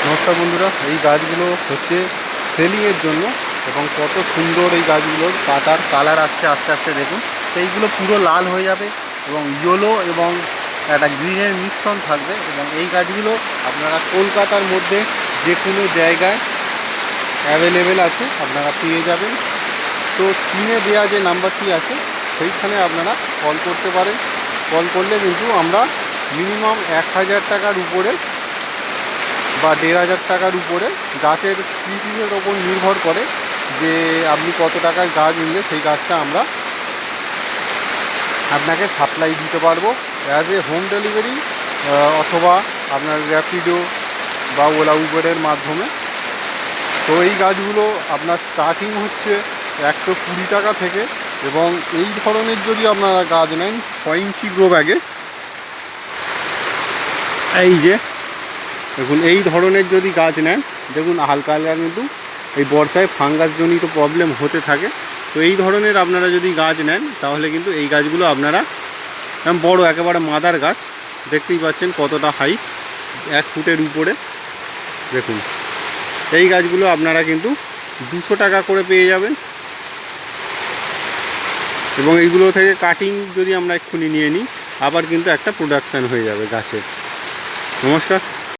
নমস্কার বন্ধুরা, এই গাছগুলো হচ্ছে সেলিংয়ের জন্য এবং কত সুন্দর এই গাছগুলোর পাতার কালার আসছে আস্তে আস্তে দেখুন। তো এইগুলো পুরো লাল হয়ে যাবে এবং ইয়েলো এবং একটা গ্রিনের মিশ্রণ থাকবে এবং এই গাছগুলো আপনারা কলকাতার মধ্যে যে কোনো জায়গায় অ্যাভেলেবেল আছে, আপনারা পেয়ে যাবেন। তো স্ক্রিনে দেওয়া যে নাম্বারটি আছে সেইখানে আপনারা কল করতে পারেন। কল করলে কিন্তু আমরা মিনিমাম 1000 টাকার উপরে বা 1500 টাকার উপরে গাছের স্পিসিসের ওপর নির্ভর করে যে আপনি কত টাকার গাছ নিলে সেই গাছটা আমরা আপনাকে সাপ্লাই দিতে পারবো অ্যাজ এ হোম ডেলিভারি অথবা আপনার র্যাপিডো বা ওলা উবেরের মাধ্যমে। তো এই গাছগুলো আপনার স্টার্টিং হচ্ছে 120 টাকা থেকে এবং এই ধরনের যদি আপনারা গাছ নেন 6 ইঞ্চি গ্রো ব্যাগে, এই যে দেখুন এই ধরনের যদি গাছ নেন, দেখুন হালকা হালকা কিন্তু এই বর্ষায় ফাঙ্গাসজনিত প্রবলেম হতে থাকে। তো এই ধরনের আপনারা যদি গাছ নেন তাহলে কিন্তু এই গাছগুলো আপনারা বড় একেবারে মাদার গাছ, দেখতেই পাচ্ছেন কতটা হাইট, 1 ফুটের উপরে। দেখুন এই গাছগুলো আপনারা কিন্তু 200 টাকা করে পেয়ে যাবেন এবং এইগুলো থেকে কাটিং যদি আমরা এক্ষুনি নিয়ে নিই আবার কিন্তু একটা প্রোডাকশান হয়ে যাবে গাছের। নমস্কার।